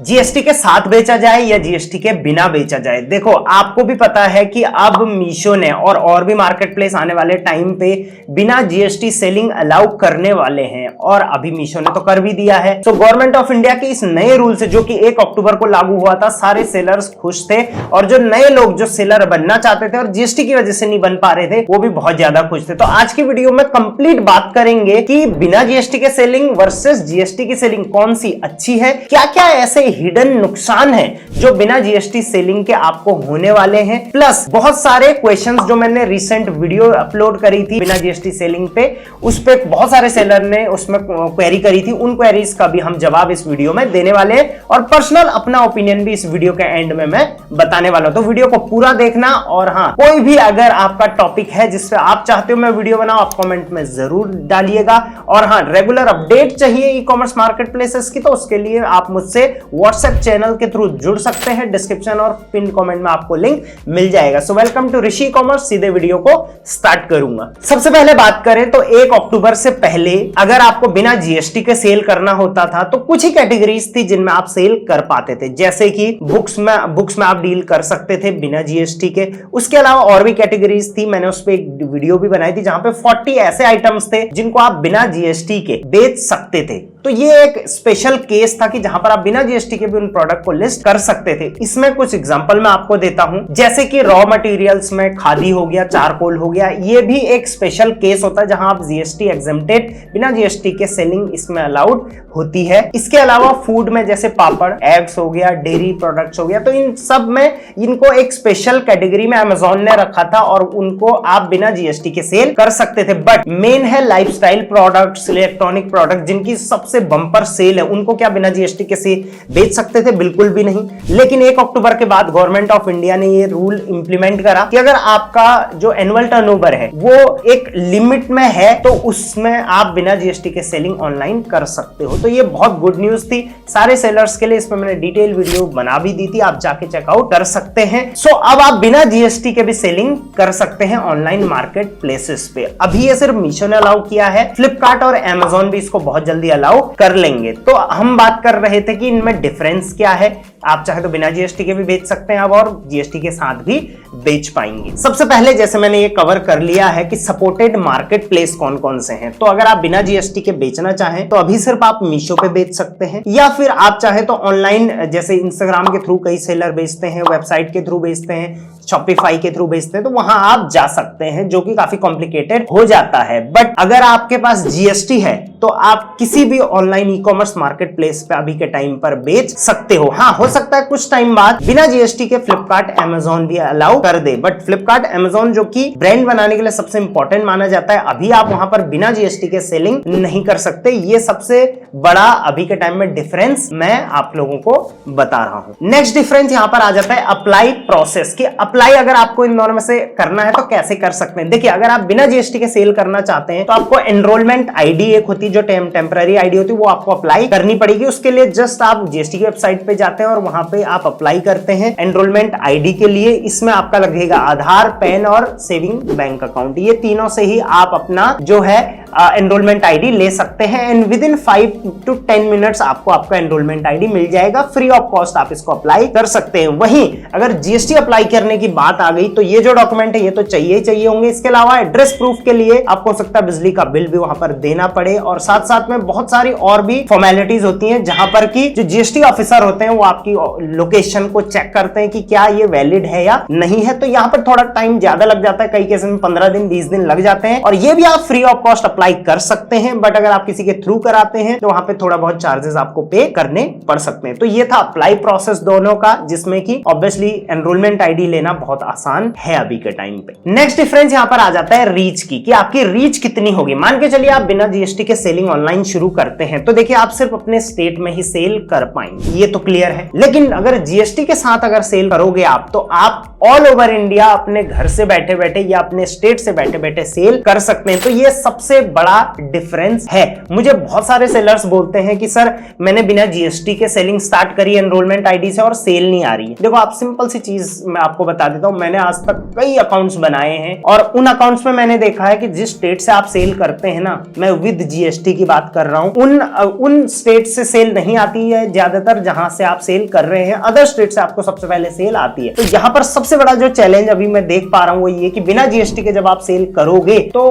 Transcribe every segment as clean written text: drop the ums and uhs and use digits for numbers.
GST के साथ बेचा जाए या जीएसटी के बिना बेचा जाए। देखो आपको भी पता है कि अब मीशो ने और भी मार्केट प्लेस आने वाले टाइम पे बिना जीएसटी सेलिंग अलाउ करने वाले हैं, और अभी मीशो ने तो कर भी दिया है। तो गवर्नमेंट ऑफ इंडिया के इस नए रूल से जो कि 1 अक्टूबर को लागू हुआ था, सारे सेलर्स खुश थे, और जो नए लोग जो सेलर बनना चाहते थे और जीएसटी की वजह से नहीं बन पा रहे थे वो भी बहुत ज्यादा खुश थे। तो आज की वीडियो में कंप्लीट बात करेंगे कि बिना जीएसटी के सेलिंग वर्सेस जीएसटी की सेलिंग कौन सी अच्छी है, क्या क्या ऐसे हिडन नुकसान है जो बिना जीएसटी सेलिंग के आपको होने वाले हैं, प्लस बहुत सारे क्वेश्चंस जो मैंने रिसेंट वीडियो अपलोड करी थी बिना जीएसटी सेलिंग पे, उस पे बहुत सारे सेलर ने उसमें क्वेरी करी थी, उन क्वेरीज का भी हम जवाब इस वीडियो में देने वाले हैं, और पर्सनल अपना ओपिनियन भी इस वीडियो के एंड में मैं बताने वाला हूं। तो वीडियो को पूरा देखना, और हाँ, कोई भी अगर आपका टॉपिक है जिससे आप चाहते हो मैं वीडियो बनाऊं, आप कमेंट में जरूर डालिएगा। और हाँ, रेगुलर अपडेट चाहिए ई कॉमर्स मार्केट प्लेसेस की, तो उसके लिए आप मुझसे व्हाट्सएप चैनल के थ्रू जुड़ सकते हैं। डिस्क्रिप्शन और पिन कमेंट में आपको लिंक मिल जाएगा। So welcome to Rishi Commerce. सीधे वीडियो को स्टार्ट करूंगा। सबसे पहले बात करें तो 1 अक्टूबर से पहले अगर आपको बिना जीएसटी के सेल करना होता था तो कुछ ही कैटेगरीज थी जिनमें आप सेल कर पाते थे, जैसे कि बुक्स में आप डील कर सकते थे बिना जीएसटी के। उसके अलावा और भी कैटेगरीज थी, मैंने उस पर एक वीडियो भी बनाई थी जहां पे 40 ऐसे आइटम्स थे जिनको आप बिना जीएसटी के बेच सकते थे। तो ये एक स्पेशल केस था कि जहां पर आप बिना जीएसटी के भी उन प्रोडक्ट को लिस्ट कर सकते थे। इसमें कुछ एग्जांपल मैं आपको देता हूं, जैसे कि रॉ मटेरियल्स में खादी हो गया, चारकोल हो गया, ये भी एक स्पेशल केस होता है जहां आप जीएसटी एग्जेम्प्टेड, बिना जीएसटी के सेलिंग इसमें अलाउड होती है। इसके अलावा फूड में जैसे पापड़, एग्स हो गया, डेयरी प्रोडक्ट्स हो गया, तो इन सब में इनको एक स्पेशल कैटेगरी में अमेज़न ने रखा था और उनको आप बिना जीएसटी के सेल कर सकते थे। बट मेन है लाइफस्टाइल प्रोडक्ट्स, इलेक्ट्रॉनिक प्रोडक्ट जिनकी सबसे बंपर सेल है, उनको क्या बिना जीएसटी के से बेच सकते थे? बिल्कुल भी नहीं। लेकिन 1 अक्टूबर के बाद गवर्नमेंट ऑफ इंडिया ने ये रूल इंप्लीमेंट करा कि अगर आपका जो एनुअल टर्नओवर है वो एक लिमिट में है तो उसमें आप बिना जीएसटी के सेलिंग ऑनलाइन कर सकते हो। तो ये बहुत गुड न्यूज थी सारे सेलर्स के लिए। इसमें मैंने डिटेल वीडियो बना भी दी थी, आप जाके चेकआउट कर सकते हैं। सो अब आप बिना जीएसटी के भी सेलिंग कर सकते हैं ऑनलाइन मार्केट प्लेसेस पे। अभी ये सिर्फ मीशो ने अलाउ किया है, फ्लिपकार्ट और अमेज़न भी इसको बहुत जल्दी अलाउ कर लेंगे। तो हम बात कर रहे थे कि इनमें डिफरेंस क्या है। आप चाहे तो बिना जीएसटी के भी बेच सकते हैं अब, और जीएसटी के साथ भी बेच पाएंगे। सबसे पहले जैसे मैंने ये कवर कर लिया है कि सपोर्टेड मार्केट प्लेस कौन कौन से हैं। तो अगर आप बिना जीएसटी के बेचना चाहें तो अभी सिर्फ आप मीशो पे बेच सकते हैं, या फिर आप चाहे तो ऑनलाइन जैसे इंस्टाग्राम के थ्रू कई सेलर बेचते हैं, वेबसाइट के थ्रू बेचते हैं, शॉपिफाई के थ्रू बेचते हैं, तो वहां आप जा सकते हैं, जो कि काफी कॉम्प्लिकेटेड हो जाता है। बट अगर आपके पास जीएसटी है तो आप किसी भी online e commerce market place पे अभी के टाइम पर बेच सकते हो। हाँ, हो सकता है कुछ टाइम बाद बिना जीएसटी के फ्लिपकार्ट, अमेज़न भी अलाउ कर दे, बट फ्लिपकार्ट, अमेज़न जो कि ब्रांड बनाने के लिए सबसे इंपॉर्टेंट माना जाता है, अभी आप वहां पर बिना जीएसटी के सेलिंग नहीं कर सकते। ये सबसे बड़ा अभी के टाइम में डिफरेंस मैं आप लोगों को बता रहा हूं। नेक्स्ट डिफरेंस यहां पर आ जाता है अप्लाई प्रोसेस की। अप्लाई अगर आपको इन दोनों में से करना है तो कैसे कर सकते हैं? देखिए, अगर आप बिना जीएसटी के सेल करना चाहते हैं तो आपको एनरोलमेंट आईडी एक होती है, जो टेम्पररी आईडी होती है, वो आपको अप्लाई करनी पड़ेगी। उसके लिए जस्ट आप जीएसटी की वेबसाइट पे जाते हैं और वहां पे आप अप्लाई करते हैं एनरोलमेंट आईडी के लिए। इसमें आपका लगेगा आधार, पैन और सेविंग बैंक अकाउंट। ये तीनों से ही आप अपना जो है एनरोलमेंट आईडी ले सकते हैं, and with in 5 to 10 minutes आपको आपका एनरोलमेंट आईडी मिल जाएगा। फ्री ऑफ कॉस्ट आप इसको अप्लाई कर सकते हैं। वहीं अगर जीएसटी अप्लाई करने की बात आ गई तो ये जो डॉक्यूमेंट है ये तो चाहिए ही चाहिए होंगे। इसके अलावा एड्रेस प्रूफ के लिए आपको हो सकता है बिजली का बिल भी वहां पर देना पड़े, और साथ साथ में बहुत सारी और भी फॉर्मेलिटीज होती हैं जहां पर कि जो जीएसटी ऑफिसर होते हैं वो आपकी लोकेशन को चेक करते हैं कि क्या ये वैलिड है या नहीं है। तो यहाँ पर थोड़ा टाइम ज्यादा लग जाता है, कई केस में 15 दिन 20 दिन लग जाते हैं, और ये भी आप फ्री ऑफ कॉस्ट अप्लाई कर सकते हैं। बट अगर आप किसी के थ्रू कराते हैं तो वहां पे थोड़ा बहुत चार्जेस आपको पे करने पड़ सकते हैं। तो ये था अप्लाई प्रोसेस दोनों का, जिसमें कि ऑब्वियसली एनरोलमेंट आईडी लेना बहुत आसान है अभी के टाइम पे। नेक्स्ट डिफरेंस यहां पर आ जाता है रीच की, कि आपकी रीच कितनी होगी। मान के चलिए आप बिना जीएसटी के सेलिंग ऑनलाइन शुरू करते हैं तो देखिए आप सिर्फ अपने स्टेट में ही सेल कर पाएंगे, ये तो क्लियर है। लेकिन अगर जीएसटी के साथ अगर सेल करोगे आप, तो आप ऑल ओवर इंडिया अपने घर से बैठे बैठे या अपने स्टेट से बैठे बैठे सेल कर सकते हैं। तो ये सबसे बड़ा डिफरेंस है। मुझे बहुत सारे सेलर्स बोलते हैं कि सर मैंने बिना जीएसटी के सेलिंग स्टार्ट करी एनरोलमेंट आईडी से और सेल नहीं आ रही है। देखो आप सिंपल सी चीज मैं आपको बता देता हूं, मैंने आज तक कई अकाउंट्स बनाए हैं और उन अकाउंट्स में मैंने देखा है कि जिस स्टेट से आप सेल करते हैं ना, मैं विद जीएसटी की बात कर रहा हूं, उन स्टेट से सेल नहीं आती है ज्यादातर जहां से आप सेल कर रहे हैं, अदर स्टेट से आपको सबसे पहले सेल आती है। तो यहां पर सबसे बड़ा जो चैलेंज अभी मैं देख पा रहा हूं वो ये कि बिना जीएसटी के जब आप सेल करोगे तो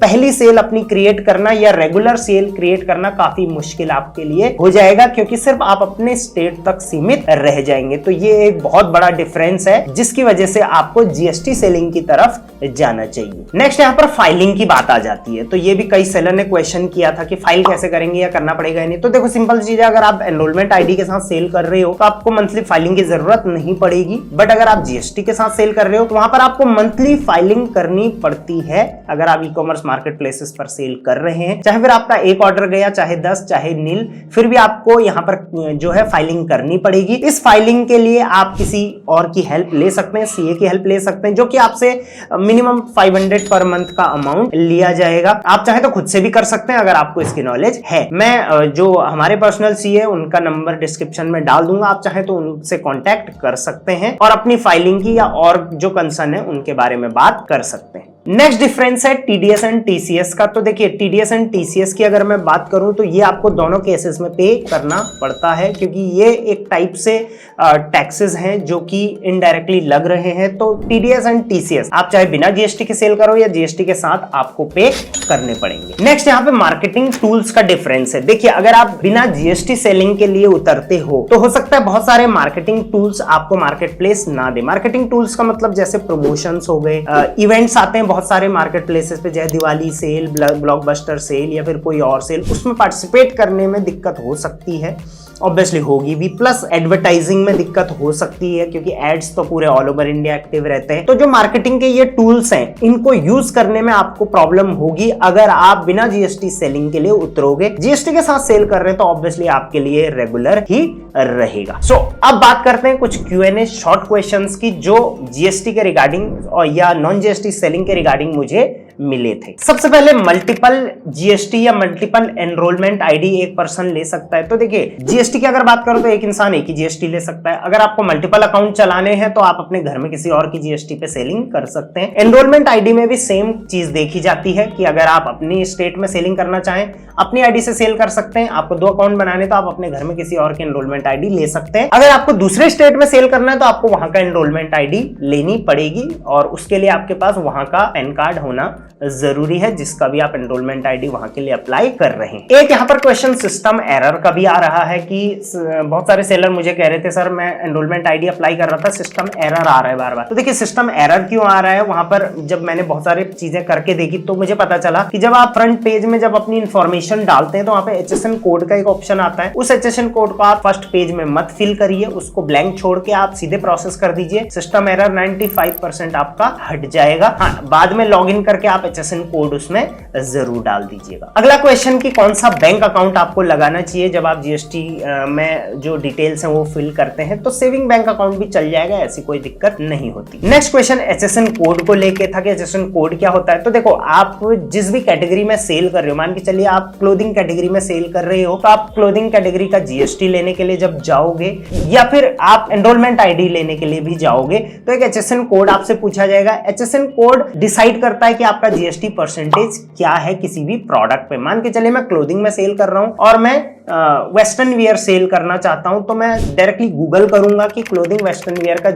पहली सेल अपनी क्रिएट करना या रेगुलर सेल क्रिएट करना काफी मुश्किल आपके लिए हो जाएगा, क्योंकि सिर्फ आप अपने स्टेट तक सीमित रह जाएंगे। तो ये एक बहुत बड़ा डिफरेंस है जिसकी वजह से आपको जीएसटी सेलिंग की तरफ जाना चाहिए। नेक्स्ट यहाँ पर फाइलिंग की बात आ जाती है। तो ये भी कई सेलर ने क्वेश्चन किया था कि फाइल कैसे करेंगे या करना पड़ेगा नहीं। तो देखो सिंपल चीज है, अगर आप एनरोलमेंट आईडी के साथ सेल कर रहे हो तो आपको मंथली फाइलिंग की जरूरत नहीं पड़ेगी, बट अगर आप जीएसटी के साथ सेल कर रहे हो तो वहां पर आपको मंथली फाइलिंग करनी पड़ती है। अगर आप ई कॉमर्स मार्केट प्लेसेस पर सेल कर रहे हैं, चाहे फिर आपका एक ऑर्डर गया, चाहे 10, चाहे नील, फिर भी आपको यहाँ पर जो है फाइलिंग करनी पड़ेगी। इस फाइलिंग के लिए आप किसी और की हेल्प ले सकते हैं, सीए की हेल्प ले सकते हैं, जो कि आपसे मिनिमम 500 पर मंथ का अमाउंट लिया जाएगा। आप चाहे तो खुद से भी कर सकते हैं अगर आपको इसकी नॉलेज है। मैं जो हमारे पर्सनल सीए उनका नंबर डिस्क्रिप्शन में डाल दूंगा, आप चाहे तो उनसे कांटेक्ट कर सकते हैं और अपनी फाइलिंग की या और जो कंसर्न है उनके बारे में बात कर सकते हैं। नेक्स्ट डिफरेंस है टीडीएस एंड टीसीएस का। तो देखिए टीडीएस एंड टीसीएस की अगर मैं बात करूं तो ये आपको दोनों केसेस में पे करना पड़ता है, क्योंकि ये एक टाइप से टैक्सेस हैं जो कि इनडायरेक्टली लग रहे हैं। तो टीडीएस एंड टीसीएस आप चाहे बिना जीएसटी के सेल करो या जीएसटी के साथ आपको पे करने पड़ेंगे। नेक्स्ट यहाँ पे मार्केटिंग टूल्स का डिफरेंस है। देखिए अगर आप बिना जीएसटी सेलिंग के लिए उतरते हो तो हो सकता है बहुत सारे मार्केटिंग टूल्स आपको मार्केट प्लेस ना दे। मार्केटिंग टूल्स का मतलब जैसे प्रमोशंस हो गए, इवेंट्स आते हैं बहुत सारे मार्केट प्लेसेस पे, जैसे दिवाली सेल, ब्लॉकबस्टर सेल या फिर कोई और सेल, उसमें पार्टिसिपेट करने में दिक्कत हो सकती है, ऑब्वियसली होगी भी। प्लस एडवर्टाइजिंग में दिक्कत हो सकती है क्योंकि एड्स तो पूरे ऑल ओवर इंडिया एक्टिव रहते हैं। तो जो मार्केटिंग के ये टूल्स हैं इनको यूज करने में आपको प्रॉब्लम होगी अगर आप बिना जीएसटी सेलिंग के लिए उतरोगे। जीएसटी के साथ सेल कर रहे हैं तो ऑब्वियसली आपके लिए रेगुलर ही रहेगा। सो अब बात करते हैं कुछ Q&A शॉर्ट क्वेश्चंस की जो जीएसटी के रिगार्डिंग और या नॉन जीएसटी सेलिंग के रिगार्डिंग मुझे मिले थे। सबसे पहले मल्टीपल जीएसटी या मल्टीपल एनरोलमेंट आईडी एक पर्सन ले सकता है। तो देखिए जीएसटी की अगर बात करो तो एक इंसान एक ही जीएसटी ले सकता है। अगर आपको मल्टीपल अकाउंट चलाने हैं तो आप अपने घर में किसी और की जीएसटी पे सेलिंग कर सकते हैं। एनरोलमेंट आईडी में भी सेम चीज देखी जाती है कि अगर आप अपनी स्टेट में सेलिंग करना चाहें अपनी आईडी से सेल कर सकते हैं। आपको 2 अकाउंट बनाने तो आप अपने घर में किसी और की एनरोलमेंट आईडी ले सकते हैं। अगर आपको दूसरे स्टेट में सेल करना है तो आपको वहां का एनरोलमेंट आईडी लेनी पड़ेगी और उसके लिए आपके पास वहां का पैन कार्ड होना जरूरी है, जिसका भी आप एनरोलमेंट आईडी वहां के लिए अप्लाई कर रहे हैं। एक यहाँ पर क्वेश्चन सिस्टम एरर का भी आ रहा है कि बहुत सारे सेलर मुझे कह रहे थे सर मैं एनरोलमेंट आईडी अप्लाई कर रहा था, सिस्टम एरर आ रहा है बार बार। तो देखिए सिस्टम एरर क्यों आ रहा है, वहां पर जब मैंने बहुत सारी चीजें करके देखी तो मुझे पता चला कि जब आप फ्रंट पेज में जब अपनी इंफॉर्मेशन डालते हैं तो वहां पे HSN कोड का एक ऑप्शन आता है। उस HSN कोड को आप फर्स्ट पेज में मत फिल करिए, उसको ब्लैंक छोड़ के आप सीधे प्रोसेस कर दीजिए। सिस्टम एरर 95% आपका हट जाएगा। हाँ, बाद में लॉग इन करके आप HSN कोड उसमें जरूर डाल दीजिएगा। अगला क्वेश्चन कि कौन सा बैंक अकाउंट आपको लगाना चाहिए जब आप जीएसटी में जो डिटेल्स हैं वो फिल करते हैं। तो सेविंग बैंक अकाउंट भी चल जाएगा, ऐसी कोई दिक्कत नहीं होती। नेक्स्ट क्वेश्चन HSN कोड को लेके था कि HSN कोड क्या होता है। तो देखो आप जिस भी कैटेगरी में सेल कर रहे हो, मान के चलिए आप क्लोथिंग कैटेगरी में सेल कर रहे हो तो आप क्लोथिंग कैटेगरी का जीएसटी लेने के लिए जब जाओगे या फिर आप एनरोलमेंट आईडी लेने के लिए भी जाओगे तो एक HSN कोड आपसे पूछा जाएगा। HSN कोड डिसाइड करता है कि आपका जीएसटी परसेंटेज क्या है किसी भी प्रोडक्ट पे। मान के चलिए मैं क्लोथिंग में सेल कर रहा हूं और मैं वेस्टर्न वियर सेल करना चाहता हूं तो मैं डायरेक्टली गूगल करूंगा कि क्लोथिंग वेस्टर्न वियर का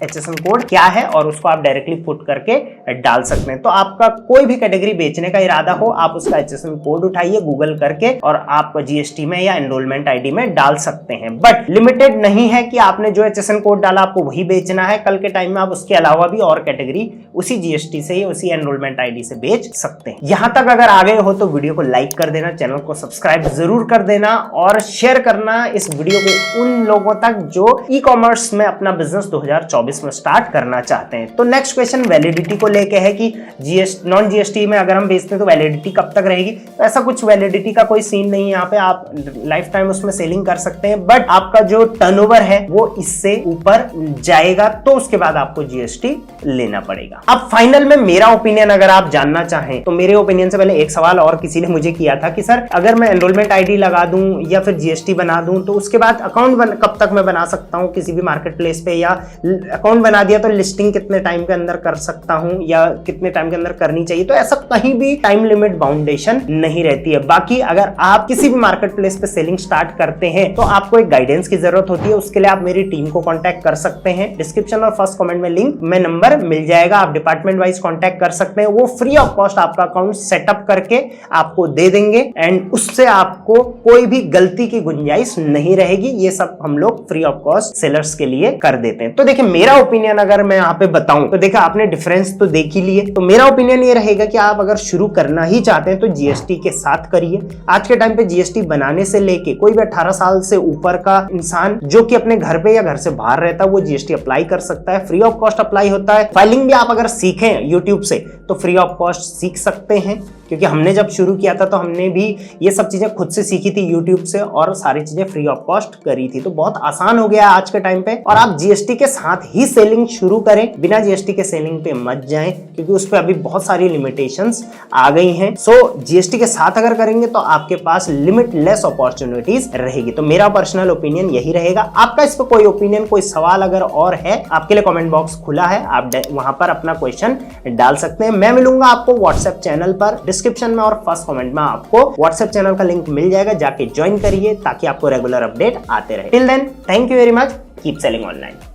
HSN कोड क्या है और उसको आप डायरेक्टली पुट करके डाल सकते हैं। तो आपका कोई भी कैटेगरी बेचने का इरादा हो आप उसका HSN कोड उठाइए गूगल करके और आप जीएसटी में या एनरोलमेंट आईडी में डाल सकते हैं। बट लिमिटेड नहीं है कि आपने जो HSN कोड डाला आपको वही बेचना है। कल के टाइम में आप उसके अलावा भी और कैटेगरी उसी जीएसटी से या उसी एनरोलमेंट आईडी से बेच सकते हैं। यहां तक अगर आ गए हो तो वीडियो को लाइक कर देना, चैनल को सब्सक्राइब जरूर कर देना करना और शेयर करना इस वीडियो को उन लोगों तक जो ई कॉमर्स में अपना बिजनेस 2024 में स्टार्ट करना चाहते हैं। तो नेक्स्ट क्वेश्चन वैलिडिटी को लेके है कि नॉन जीएसटी में अगर हम बेचते हैं तो वैलिडिटी कब तक रहेगी। तो ऐसा कुछ वैलिडिटी का कोई सीन नहीं है, यहाँ पे आप लाइफ टाइम उसमें सेलिंग कर सकते हैं, बट आपका जो टर्नओवर है वो इससे ऊपर जाएगा तो उसके बाद आपको जीएसटी लेना पड़ेगा। अब फाइनल में मेरा ओपिनियन अगर आप जानना चाहें तो मेरे ओपिनियन से पहले एक सवाल और किसी ने मुझे किया था कि सर अगर मैं एनरोलमेंट आईडी लगा दूं या फिर जीएसटी बना दूं तो उसके बाद अकाउंट कब तक मैं बना सकता हूं किसी भी मार्केट प्लेस पे, या अकाउंट बना दिया तो लिस्टिंग कितने टाइम के अंदर कर सकता हूं या कितने टाइम के अंदर करनी चाहिए। तो ऐसा कहीं भी टाइम लिमिट बाउंडेशन नहीं रहती है। बाकी अगर आप किसी भी मार्केट प्लेस पे सेलिंग स्टार्ट करते हैं तो आपको एक गाइडेंस की जरूरत होती है, उसके लिए आप मेरी टीम को कांटेक्ट कर सकते हैं। डिस्क्रिप्शन और फर्स्ट कमेंट में लिंक में नंबर मिल जाएगा, आप डिपार्टमेंट वाइज कांटेक्ट कर सकते हैं। वो फ्री ऑफ कॉस्ट आपका अकाउंट सेटअप करके आपको दे देंगे एंड उससे आपको कोई भी गलती की गुंजाइश नहीं रहेगी। ये सब हम लोग फ्री ऑफ कॉस्ट सेलर्स के लिए कर देते हैं। तो देखिए मेरा ओपिनियन अगर मैं यहाँ पे बताऊं तो देखिए आपने डिफरेंस तो देख ही लिए। तो मेरा ओपिनियन ये रहेगा कि आप अगर शुरू करना ही चाहते हैं तो जीएसटी के साथ करिए। आज के टाइम पे जीएसटी बनाने से लेके कोई भी 18 साल से ऊपर का इंसान जो कि अपने घर पे या घर से बाहर रहता है वो जीएसटी अप्लाई कर सकता है। फ्री ऑफ कॉस्ट अप्लाई होता है। फाइलिंग भी आप अगर सीखें यूट्यूब से तो फ्री ऑफ कॉस्ट सीख सकते हैं, क्योंकि हमने जब शुरू किया था तो हमने भी ये सब चीजें खुद से सीखी थी यूट्यूब से और सारी चीजें फ्री ऑफ कॉस्ट करी थी। तो बहुत आसान हो गया आज के टाइम पे और आप जीएसटी के साथ ही सेलिंग शुरू करें, बिना जीएसटी के सेलिंग पे मत जाएं क्योंकि उस पर अभी बहुत सारी लिमिटेशंस आ गई हैं। सो जीएसटी के साथ अगर करेंगे तो आपके पास लिमिटलेस अपॉर्चुनिटीज रहेगी। तो मेरा पर्सनल ओपिनियन यही रहेगा। आपका इस पर कोई ओपिनियन, कोई सवाल अगर और है, आपके लिए कमेंट बॉक्स खुला है, आप वहां पर अपना क्वेश्चन डाल सकते हैं। मैं मिलूंगा आपको व्हाट्सएप चैनल पर, डिस्क्रिप्शन में और फर्स्ट कमेंट में आपको व्हाट्सएप चैनल का लिंक मिल जाएगा, जाके ज्वाइन करिए ताकि आपको रेगुलर अपडेट आते रहे। Till then, thank you very much, keep selling online.